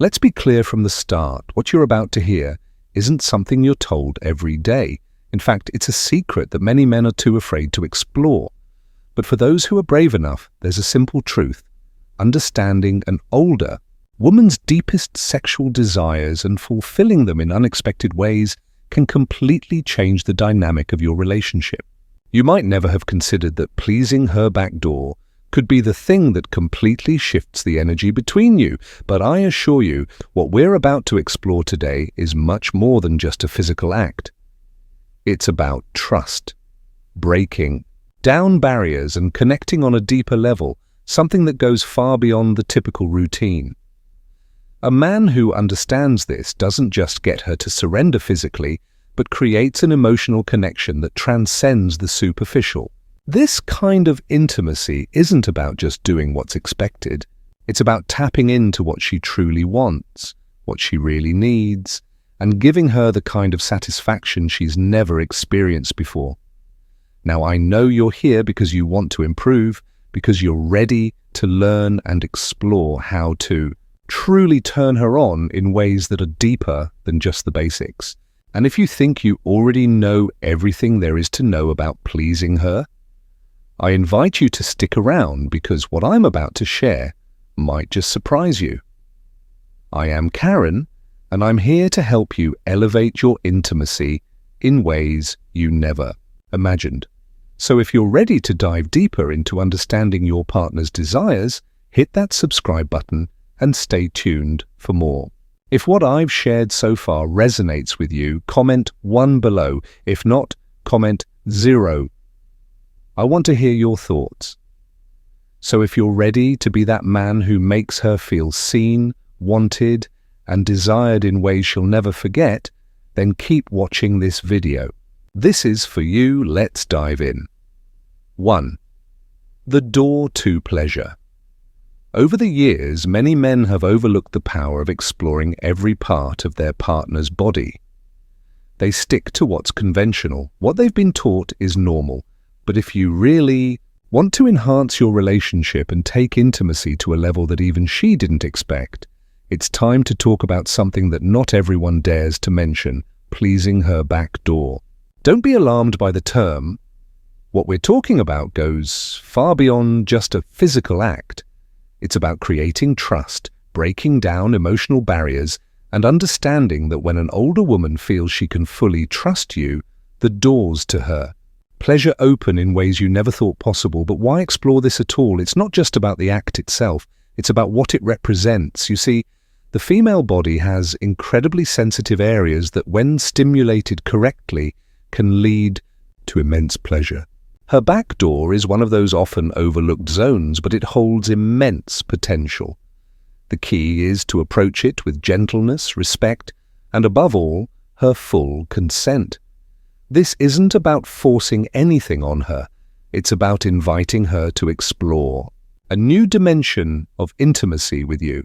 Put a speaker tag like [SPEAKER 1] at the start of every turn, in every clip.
[SPEAKER 1] Let's be clear from the start. What you're about to hear isn't something you're told every day. In fact, it's a secret that many men are too afraid to explore. But for those who are brave enough, there's a simple truth. Understanding an older woman's deepest sexual desires and fulfilling them in unexpected ways can completely change the dynamic of your relationship. You might never have considered that pleasing her back door could be the thing that completely shifts the energy between you, but I assure you, what we're about to explore today is much more than just a physical act. It's about trust, breaking down barriers and connecting on a deeper level, something that goes far beyond the typical routine. A man who understands this doesn't just get her to surrender physically, but creates an emotional connection that transcends the superficial. This kind of intimacy isn't about just doing what's expected. It's about tapping into what she truly wants, what she really needs, and giving her the kind of satisfaction she's never experienced before. Now, I know you're here because you want to improve, because you're ready to learn and explore how to truly turn her on in ways that are deeper than just the basics. And if you think you already know everything there is to know about pleasing her, I invite you to stick around because what I'm about to share might just surprise you. I am Karen, and I'm here to help you elevate your intimacy in ways you never imagined. So if you're ready to dive deeper into understanding your partner's desires, hit that subscribe button and stay tuned for more. If what I've shared so far resonates with you, comment 1 below. If not, comment 0. I want to hear your thoughts. So if you're ready to be that man who makes her feel seen, wanted, and desired in ways she'll never forget, then keep watching this video. This is for you. Let's dive in. 1. The door to pleasure. Over the years, many men have overlooked the power of exploring every part of their partner's body. They stick to what's conventional. What they've been taught is normal. But if you really want to enhance your relationship and take intimacy to a level that even she didn't expect, it's time to talk about something that not everyone dares to mention: pleasing her back door. Don't be alarmed by the term. What we're talking about goes far beyond just a physical act. It's about creating trust, breaking down emotional barriers, and understanding that when an older woman feels she can fully trust you, the doors to her pleasure open in ways you never thought possible. But why explore this at all? It's not just about the act itself. It's about what it represents. You see, the female body has incredibly sensitive areas that, when stimulated correctly, can lead to immense pleasure. Her back door is one of those often overlooked zones, but it holds immense potential. The key is to approach it with gentleness, respect, and above all, her full consent. This isn't about forcing anything on her. It's about inviting her to explore a new dimension of intimacy with you.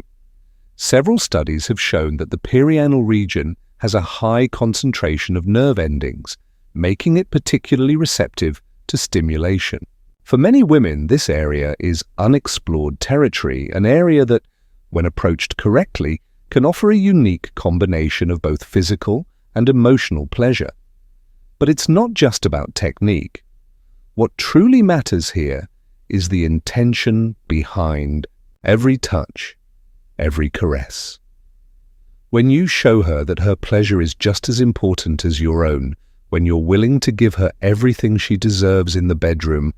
[SPEAKER 1] Several studies have shown that the perianal region has a high concentration of nerve endings, making it particularly receptive to stimulation. For many women, this area is unexplored territory, an area that, when approached correctly, can offer a unique combination of both physical and emotional pleasure. But it's not just about technique. What truly matters here is the intention behind every touch, every caress. When you show her that her pleasure is just as important as your own, when you're willing to give her everything she deserves in the bedroom,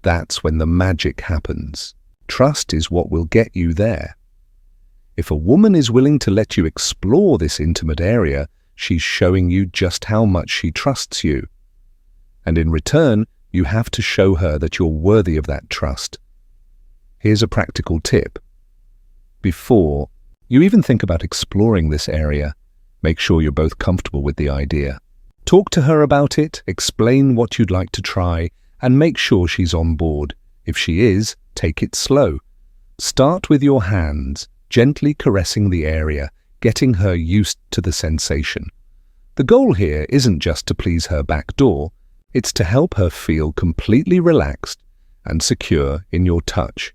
[SPEAKER 1] that's when the magic happens. Trust is what will get you there. If a woman is willing to let you explore this intimate area, she's showing you just how much she trusts you. And in return, you have to show her that you're worthy of that trust. Here's a practical tip. Before you even think about exploring this area, make sure you're both comfortable with the idea. Talk to her about it, explain what you'd like to try, and make sure she's on board. If she is, take it slow. Start with your hands, gently caressing the area, getting her used to the sensation. The goal here isn't just to please her back door, it's to help her feel completely relaxed and secure in your touch.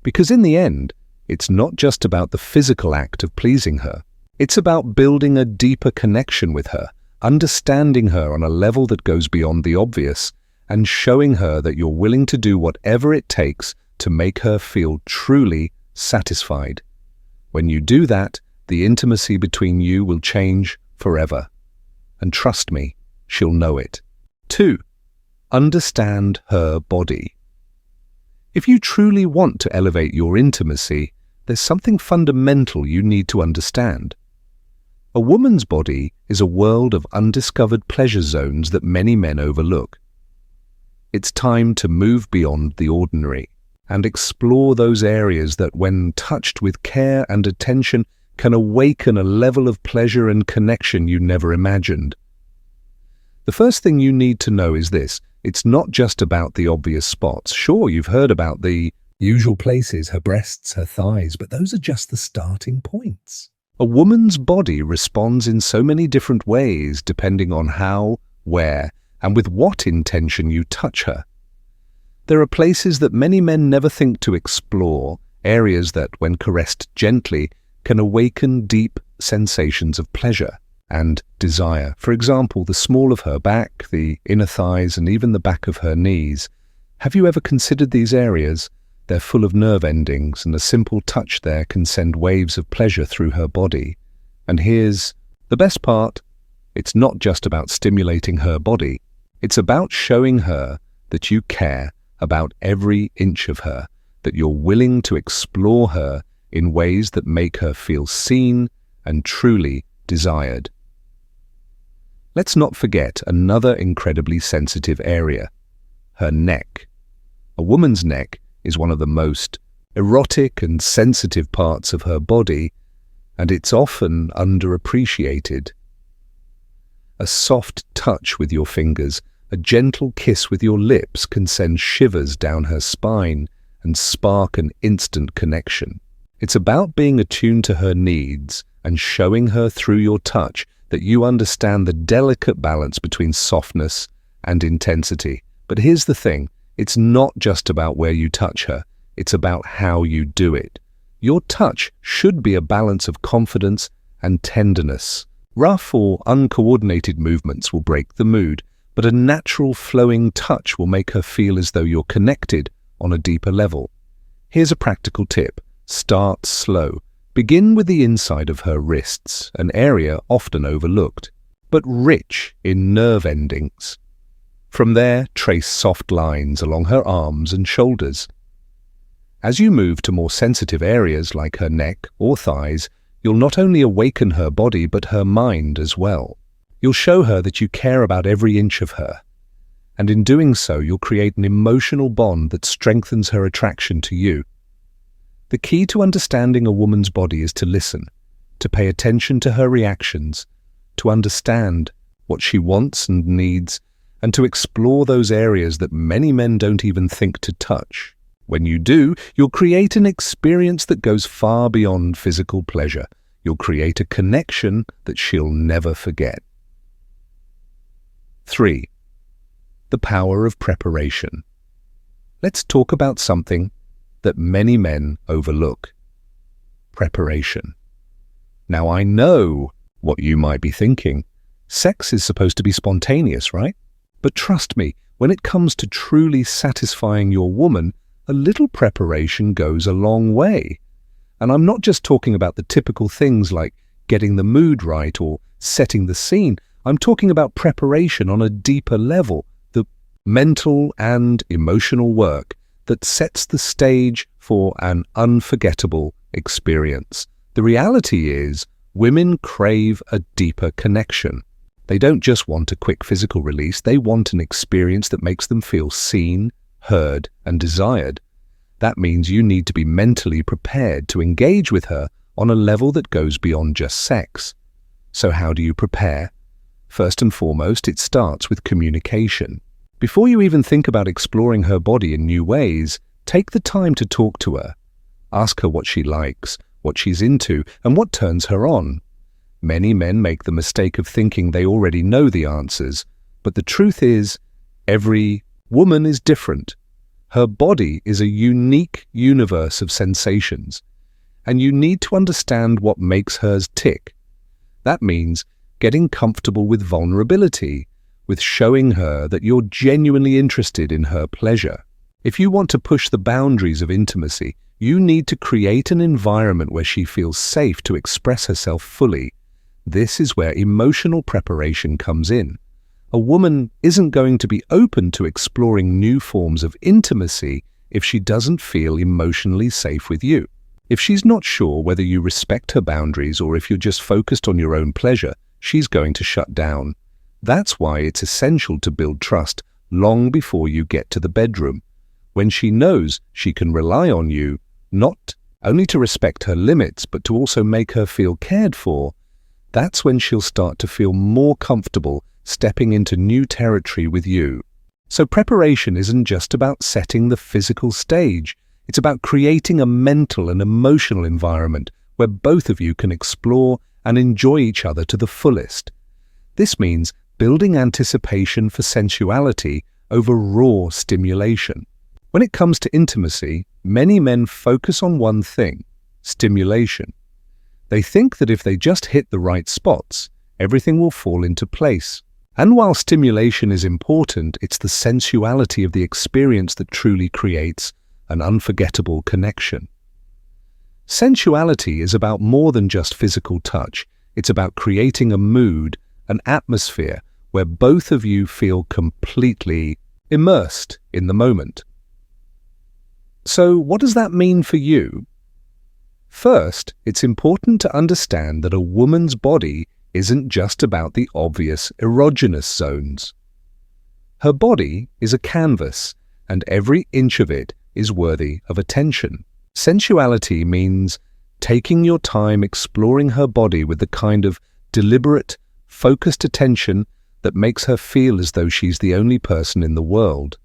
[SPEAKER 1] Because in the end, It's not just about the physical act of pleasing her. It's about building a deeper connection with her, understanding her on a level that goes beyond the obvious, and showing her that you're willing to do whatever it takes to make her feel truly satisfied. When you do that, the intimacy between you will change forever. And trust me, she'll know it. 2. Understand her body. If you truly want to elevate your intimacy, there's something fundamental you need to understand. A woman's body is a world of undiscovered pleasure zones that many men overlook. It's time to move beyond the ordinary and explore those areas that, when touched with care and attention, can awaken a level of pleasure and connection you never imagined. The first thing you need to know is this: it's not just about the obvious spots. Sure, you've heard about the usual places, her breasts, her thighs, but those are just the starting points. A woman's body responds in so many different ways depending on how, where, and with what intention you touch her. There are places that many men never think to explore, areas that, when caressed gently, can awaken deep sensations of pleasure and desire. For example, the small of her back, the inner thighs, and even the back of her knees. Have you ever considered these areas? They're full of nerve endings, and a simple touch there can send waves of pleasure through her body. And here's the best part: it's not just about stimulating her body. It's about showing her that you care about every inch of her, that you're willing to explore her in ways that make her feel seen and truly desired. Let's not forget another incredibly sensitive area: her neck. A woman's neck is one of the most erotic and sensitive parts of her body, and it's often underappreciated. A soft touch with your fingers, a gentle kiss with your lips can send shivers down her spine and spark an instant connection. It's about being attuned to her needs and showing her through your touch that you understand the delicate balance between softness and intensity. But here's the thing: it's not just about where you touch her, it's about how you do it. Your touch should be a balance of confidence and tenderness. Rough or uncoordinated movements will break the mood, but a natural flowing touch will make her feel as though you're connected on a deeper level. Here's a practical tip: start slow. Begin with the inside of her wrists, an area often overlooked, but rich in nerve endings. From there, trace soft lines along her arms and shoulders. As you move to more sensitive areas like her neck or thighs, you'll not only awaken her body but her mind as well. You'll show her that you care about every inch of her, and in doing so you'll create an emotional bond that strengthens her attraction to you. The key to understanding a woman's body is to listen, to pay attention to her reactions, to understand what she wants and needs, and to explore those areas that many men don't even think to touch. When you do, you'll create an experience that goes far beyond physical pleasure. You'll create a connection that she'll never forget. 3. The power of preparation. Let's talk about something that many men overlook: preparation. Now, I know what you might be thinking. Sex is supposed to be spontaneous, right? But trust me, when it comes to truly satisfying your woman, a little preparation goes a long way. And I'm not just talking about the typical things like getting the mood right or setting the scene. I'm talking about preparation on a deeper level, the mental and emotional work that sets the stage for an unforgettable experience. The reality is, women crave a deeper connection. They don't just want a quick physical release, they want an experience that makes them feel seen, heard, and desired. That means you need to be mentally prepared to engage with her on a level that goes beyond just sex. So how do you prepare? First and foremost, it starts with communication. Before you even think about exploring her body in new ways, take the time to talk to her. Ask her what she likes, what she's into, and what turns her on. Many men make the mistake of thinking they already know the answers, but the truth is, every woman is different. Her body is a unique universe of sensations. and you need to understand what makes hers tick. That means getting comfortable with vulnerability, with showing her that you're genuinely interested in her pleasure. If you want to push the boundaries of intimacy, you need to create an environment where she feels safe to express herself fully. This is where emotional preparation comes in. A woman isn't going to be open to exploring new forms of intimacy if she doesn't feel emotionally safe with you. If she's not sure whether you respect her boundaries or if you're just focused on your own pleasure, she's going to shut down. That's why it's essential to build trust long before you get to the bedroom. When she knows she can rely on you, not only to respect her limits, but to also make her feel cared for, that's when she'll start to feel more comfortable stepping into new territory with you. So preparation isn't just about setting the physical stage. It's about creating a mental and emotional environment where both of you can explore and enjoy each other to the fullest. This means building anticipation for sensuality over raw stimulation. When it comes to intimacy, many men focus on one thing: stimulation. They think that if they just hit the right spots, everything will fall into place. And while stimulation is important, it's the sensuality of the experience that truly creates an unforgettable connection. Sensuality is about more than just physical touch. It's about creating a mood, an atmosphere where both of you feel completely immersed in the moment. So what does that mean for you? First, it's important to understand that a woman's body isn't just about the obvious erogenous zones. Her body is a canvas, and every inch of it is worthy of attention. Sensuality means taking your time exploring her body with the kind of deliberate, focused attention that makes her feel as though she's the only person in the world.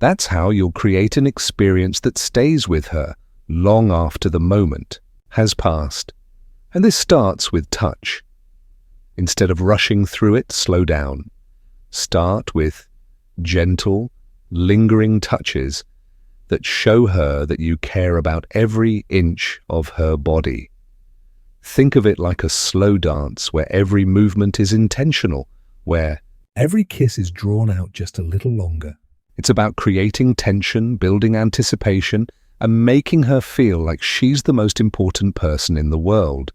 [SPEAKER 1] That's how you'll create an experience that stays with her long after the moment has passed. And this starts with touch. Instead of rushing through it, slow down. Start with gentle, lingering touches that show her that you care about every inch of her body. Think of it like a slow dance where every movement is intentional, where every kiss is drawn out just a little longer. It's about creating tension, building anticipation, and making her feel like she's the most important person in the world.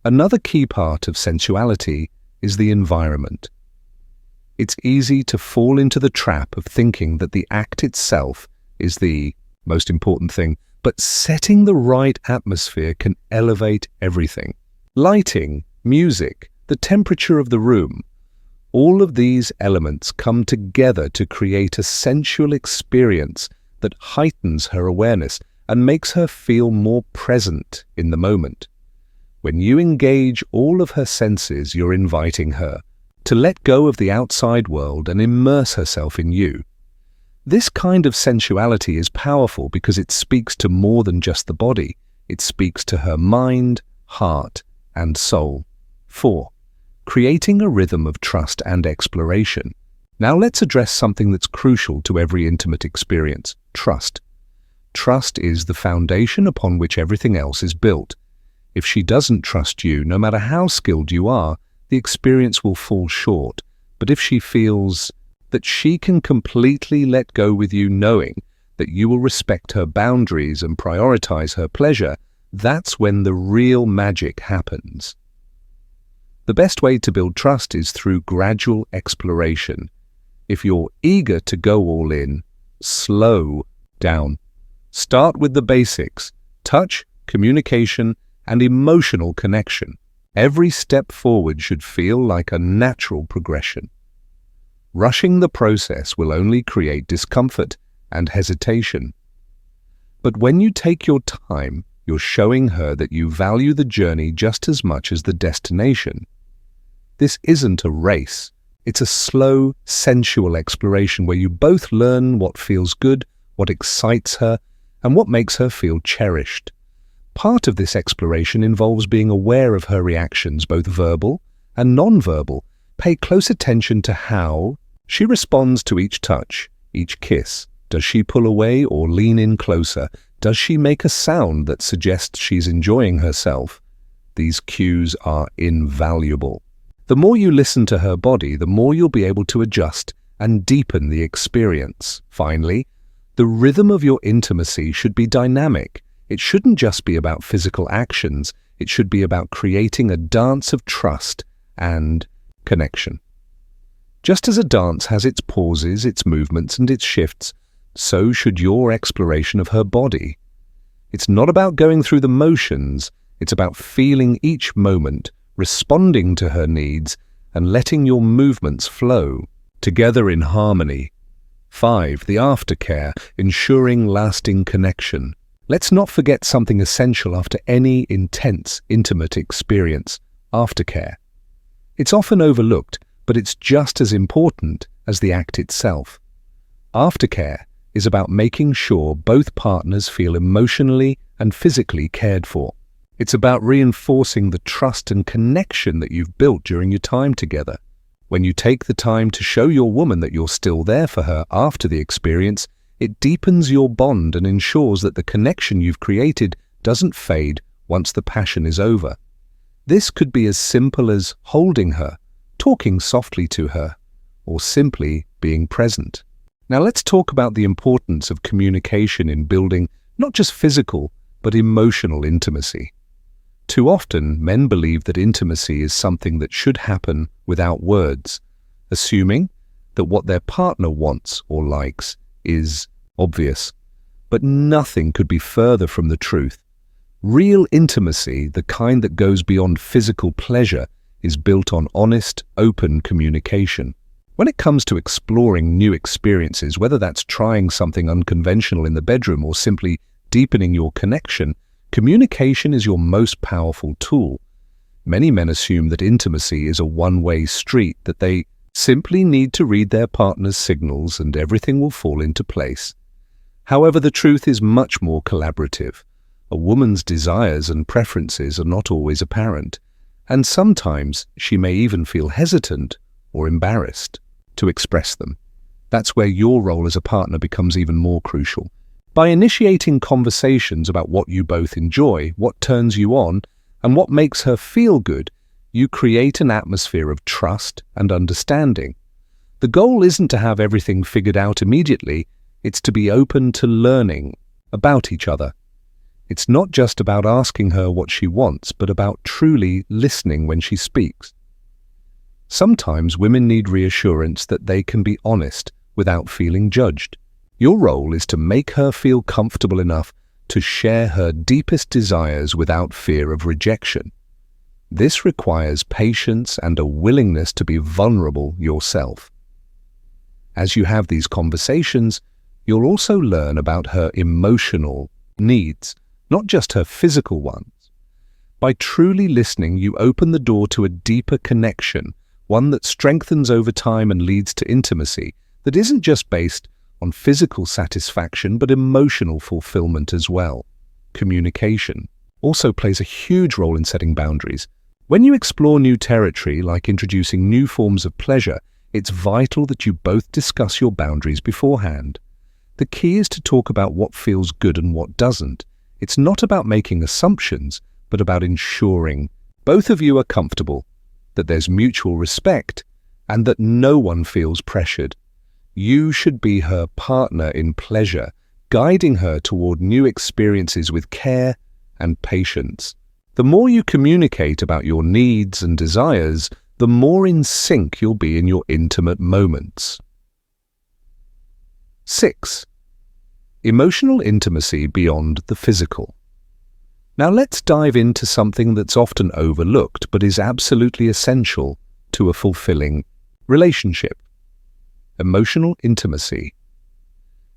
[SPEAKER 1] Another key part of sensuality is the environment. It's easy to fall into the trap of thinking that the act itself is the most important thing, but setting the right atmosphere can elevate everything. Lighting, music, the temperature of the room, all of these elements come together to create a sensual experience that heightens her awareness and makes her feel more present in the moment. When you engage all of her senses, you're inviting her to let go of the outside world and immerse herself in you. This kind of sensuality is powerful because it speaks to more than just the body. It speaks to her mind, heart, and soul. 4. Creating a rhythm of trust and exploration. Now let's address something that's crucial to every intimate experience: trust. Trust is the foundation upon which everything else is built. If she doesn't trust you, no matter how skilled you are, the experience will fall short. But if she feels that she can completely let go with you, knowing that you will respect her boundaries and prioritize her pleasure, that's when the real magic happens. The best way to build trust is through gradual exploration. If you're eager to go all in, slow down. Start with the basics: touch, communication, and emotional connection. Every step forward should feel like a natural progression. Rushing the process will only create discomfort and hesitation. But when you take your time, you're showing her that you value the journey just as much as the destination. This isn't a race. It's a slow, sensual exploration where you both learn what feels good, what excites her, and what makes her feel cherished. Part of this exploration involves being aware of her reactions, both verbal and non-verbal. Pay close attention to how she responds to each touch, each kiss. Does she pull away or lean in closer? Does she make a sound that suggests she's enjoying herself? These cues are invaluable. The more you listen to her body, the more you'll be able to adjust and deepen the experience. Finally, the rhythm of your intimacy should be dynamic. It shouldn't just be about physical actions. It should be about creating a dance of trust and connection. Just as a dance has its pauses, its movements, and its shifts, so should your exploration of her body. It's not about going through the motions. It's about feeling each moment, responding to her needs, and letting your movements flow together in harmony. 5. The aftercare, ensuring lasting connection. Let's not forget something essential after any intense, intimate experience: aftercare. It's often overlooked, but it's just as important as the act itself. Aftercare is about making sure both partners feel emotionally and physically cared for. It's about reinforcing the trust and connection that you've built during your time together. When you take the time to show your woman that you're still there for her after the experience, it deepens your bond and ensures that the connection you've created doesn't fade once the passion is over. This could be as simple as holding her, talking softly to her, or simply being present. Now let's talk about the importance of communication in building not just physical, but emotional intimacy. Too often, men believe that intimacy is something that should happen without words, assuming that what their partner wants or likes is obvious. But nothing could be further from the truth. Real intimacy, the kind that goes beyond physical pleasure, is built on honest, open communication. When it comes to exploring new experiences, whether that's trying something unconventional in the bedroom or simply deepening your connection, communication is your most powerful tool. Many men assume that intimacy is a one-way street, that they simply need to read their partner's signals and everything will fall into place. However, the truth is much more collaborative. A woman's desires and preferences are not always apparent, and sometimes she may even feel hesitant or embarrassed to express them. That's where your role as a partner becomes even more crucial. By initiating conversations about what you both enjoy, what turns you on, and what makes her feel good, you create an atmosphere of trust and understanding. The goal isn't to have everything figured out immediately, it's to be open to learning about each other. It's not just about asking her what she wants, but about truly listening when she speaks. Sometimes women need reassurance that they can be honest without feeling judged. Your role is to make her feel comfortable enough to share her deepest desires without fear of rejection. This requires patience and a willingness to be vulnerable yourself. As you have these conversations, you'll also learn about her emotional needs, not just her physical ones. By truly listening, you open the door to a deeper connection, one that strengthens over time and leads to intimacy that isn't just based on physical satisfaction but emotional fulfillment as well. Communication also plays a huge role in setting boundaries. When you explore new territory, like introducing new forms of pleasure, it's vital that you both discuss your boundaries beforehand. The key is to talk about what feels good and what doesn't. It's not about making assumptions, but about ensuring both of you are comfortable, that there's mutual respect, and that no one feels pressured. You should be her partner in pleasure, guiding her toward new experiences with care and patience. The more you communicate about your needs and desires, the more in sync you'll be in your intimate moments. 6. Emotional intimacy beyond the physical. Now let's dive into something that's often overlooked but is absolutely essential to a fulfilling relationship: emotional intimacy.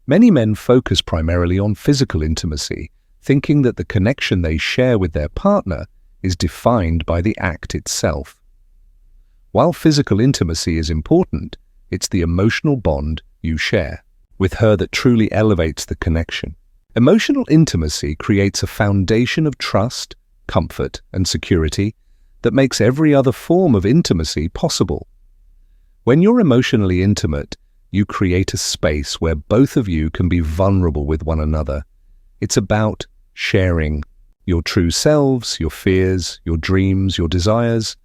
[SPEAKER 1] Many men focus primarily on physical intimacy, thinking that the connection they share with their partner is defined by the act itself. While physical intimacy is important, it's the emotional bond you share with her that truly elevates the connection. Emotional intimacy creates a foundation of trust, comfort, and security that makes every other form of intimacy possible. When you're emotionally intimate, you create a space where both of you can be vulnerable with one another. It's about sharing your true selves, your fears, your dreams, your desires.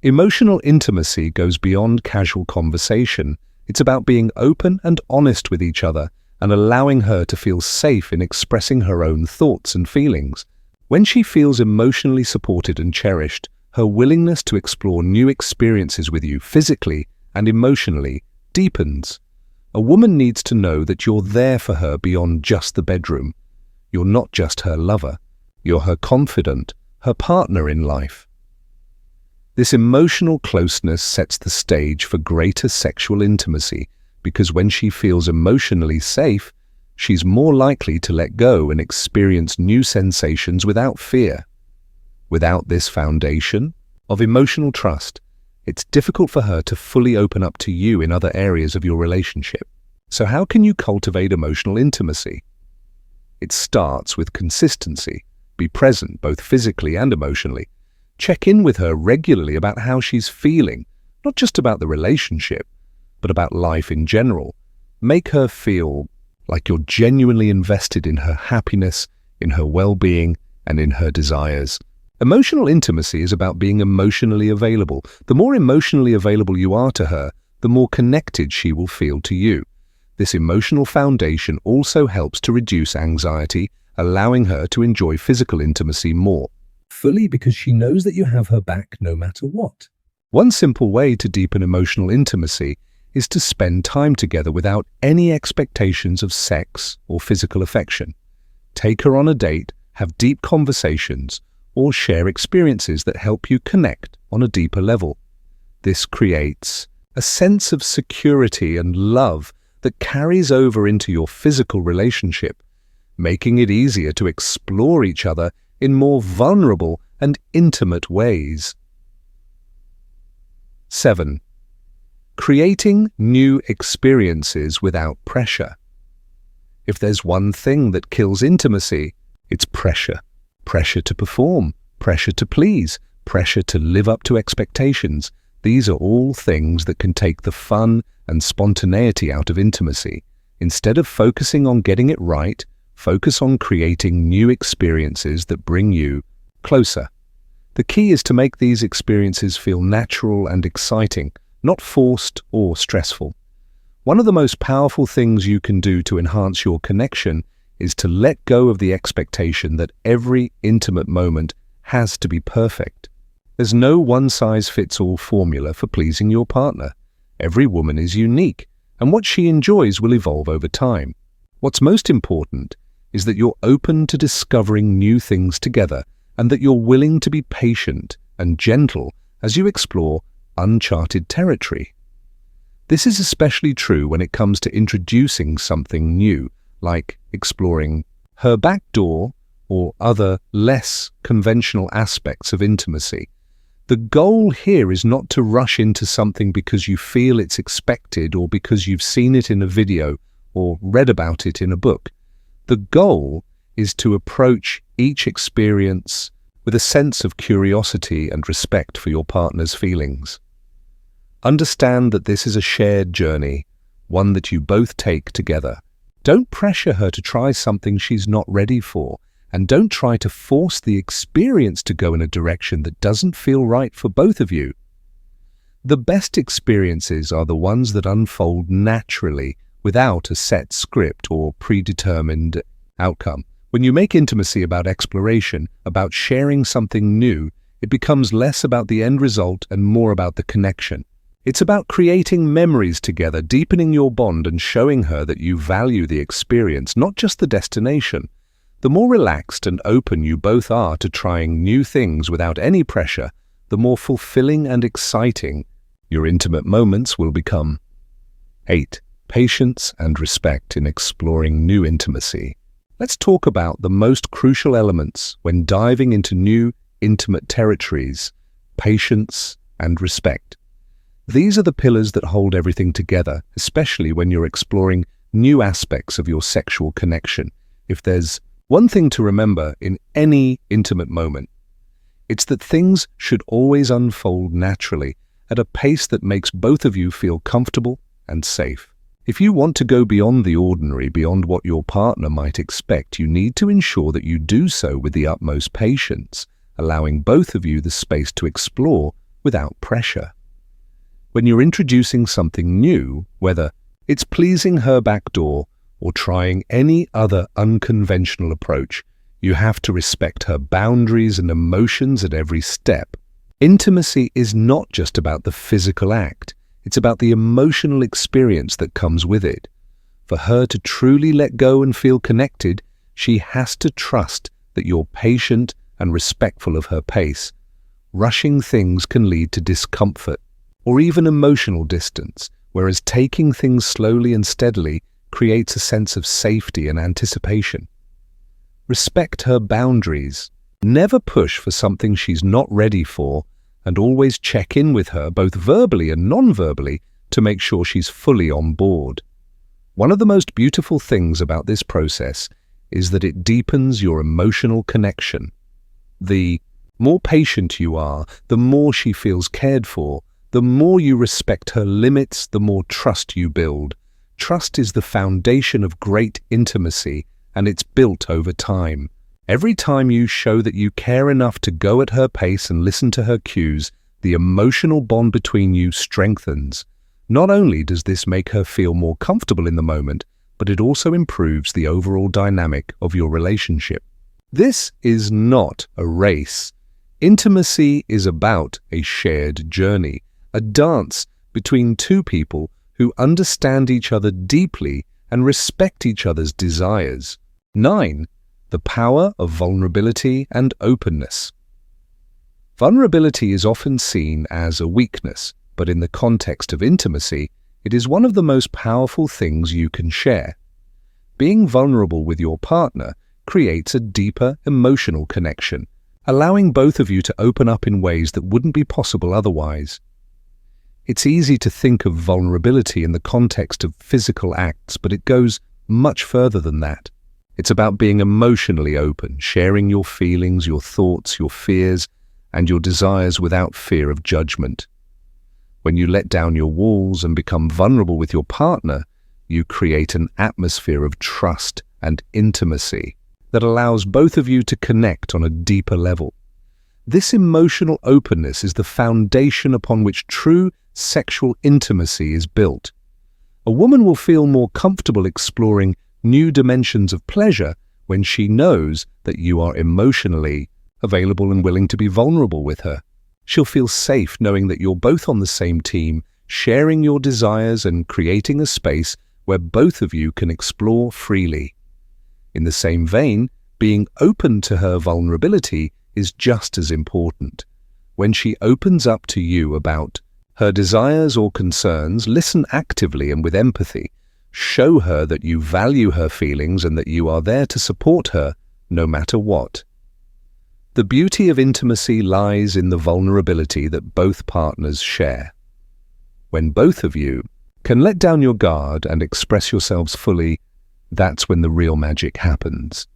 [SPEAKER 1] Emotional intimacy goes beyond casual conversation. It's about being open and honest with each other and allowing her to feel safe in expressing her own thoughts and feelings. When she feels emotionally supported and cherished, her willingness to explore new experiences with you physically and emotionally deepens. A woman needs to know that you're there for her beyond just the bedroom. You're not just her lover. You're her confidant, her partner in life. This emotional closeness sets the stage for greater sexual intimacy because when she feels emotionally safe, she's more likely to let go and experience new sensations without fear. Without this foundation of emotional trust, it's difficult for her to fully open up to you in other areas of your relationship. So how can you cultivate emotional intimacy? It starts with consistency. Be present both physically and emotionally. Check in with her regularly about how she's feeling, not just about the relationship, but about life in general. Make her feel like you're genuinely invested in her happiness, in her well-being, and in her desires. Emotional intimacy is about being emotionally available. The more emotionally available you are to her, the more connected she will feel to you. This emotional foundation also helps to reduce anxiety, allowing her to enjoy physical intimacy more fully because she knows that you have her back no matter what. One simple way to deepen emotional intimacy is to spend time together without any expectations of sex or physical affection. Take her on a date, have deep conversations, or share experiences that help you connect on a deeper level. This creates a sense of security and love that carries over into your physical relationship, making it easier to explore each other in more vulnerable and intimate ways. 7. Creating new experiences without pressure. If there's one thing that kills intimacy, it's pressure. Pressure to perform, pressure to please, pressure to live up to expectations. These are all things that can take the fun and spontaneity out of intimacy. Instead of focusing on getting it right, focus on creating new experiences that bring you closer. The key is to make these experiences feel natural and exciting, not forced or stressful. One of the most powerful things you can do to enhance your connection is to let go of the expectation that every intimate moment has to be perfect. There's no one-size-fits-all formula for pleasing your partner. Every woman is unique, and what she enjoys will evolve over time. What's most important is that you're open to discovering new things together and that you're willing to be patient and gentle as you explore uncharted territory. This is especially true when it comes to introducing something new, like exploring her back door or other less conventional aspects of intimacy. The goal here is not to rush into something because you feel it's expected or because you've seen it in a video or read about it in a book. The goal is to approach each experience with a sense of curiosity and respect for your partner's feelings. Understand that this is a shared journey, one that you both take together. Don't pressure her to try something she's not ready for, and don't try to force the experience to go in a direction that doesn't feel right for both of you. The best experiences are the ones that unfold naturally, without a set script or predetermined outcome. When you make intimacy about exploration, about sharing something new, it becomes less about the end result and more about the connection. It's about creating memories together, deepening your bond and showing her that you value the experience, not just the destination. The more relaxed and open you both are to trying new things without any pressure, the more fulfilling and exciting your intimate moments will become. 8. Patience and respect in exploring new intimacy. Let's talk about the most crucial elements when diving into new intimate territories: patience and respect. These are the pillars that hold everything together, especially when you're exploring new aspects of your sexual connection. If there's one thing to remember in any intimate moment, it's that things should always unfold naturally at a pace that makes both of you feel comfortable and safe. If you want to go beyond the ordinary, beyond what your partner might expect, you need to ensure that you do so with the utmost patience, allowing both of you the space to explore without pressure. When you're introducing something new, whether it's pleasing her back door or trying any other unconventional approach, you have to respect her boundaries and emotions at every step. Intimacy is not just about the physical act, it's about the emotional experience that comes with it. For her to truly let go and feel connected, she has to trust that you're patient and respectful of her pace. Rushing things can lead to discomfort or even emotional distance, whereas taking things slowly and steadily creates a sense of safety and anticipation. Respect her boundaries. Never push for something she's not ready for, and always check in with her, both verbally and non-verbally, to make sure she's fully on board. One of the most beautiful things about this process is that it deepens your emotional connection. The more patient you are, the more she feels cared for. The more you respect her limits, the more trust you build. Trust is the foundation of great intimacy, and it's built over time. Every time you show that you care enough to go at her pace and listen to her cues, the emotional bond between you strengthens. Not only does this make her feel more comfortable in the moment, but it also improves the overall dynamic of your relationship. This is not a race. Intimacy is about a shared journey, a dance between two people who understand each other deeply and respect each other's desires. 9. The power of vulnerability and openness. Vulnerability is often seen as a weakness, but in the context of intimacy, it is one of the most powerful things you can share. Being vulnerable with your partner creates a deeper emotional connection, allowing both of you to open up in ways that wouldn't be possible otherwise. It's easy to think of vulnerability in the context of physical acts, but it goes much further than that. It's about being emotionally open, sharing your feelings, your thoughts, your fears, and your desires without fear of judgment. When you let down your walls and become vulnerable with your partner, you create an atmosphere of trust and intimacy that allows both of you to connect on a deeper level. This emotional openness is the foundation upon which true sexual intimacy is built. A woman will feel more comfortable exploring new dimensions of pleasure when she knows that you are emotionally available and willing to be vulnerable with her. She'll feel safe knowing that you're both on the same team, sharing your desires and creating a space where both of you can explore freely. In the same vein, being open to her vulnerability is just as important. When she opens up to you about her desires or concerns, listen actively and with empathy. Show her that you value her feelings and that you are there to support her no matter what. The beauty of intimacy lies in the vulnerability that both partners share. When both of you can let down your guard and express yourselves fully, that's when the real magic happens.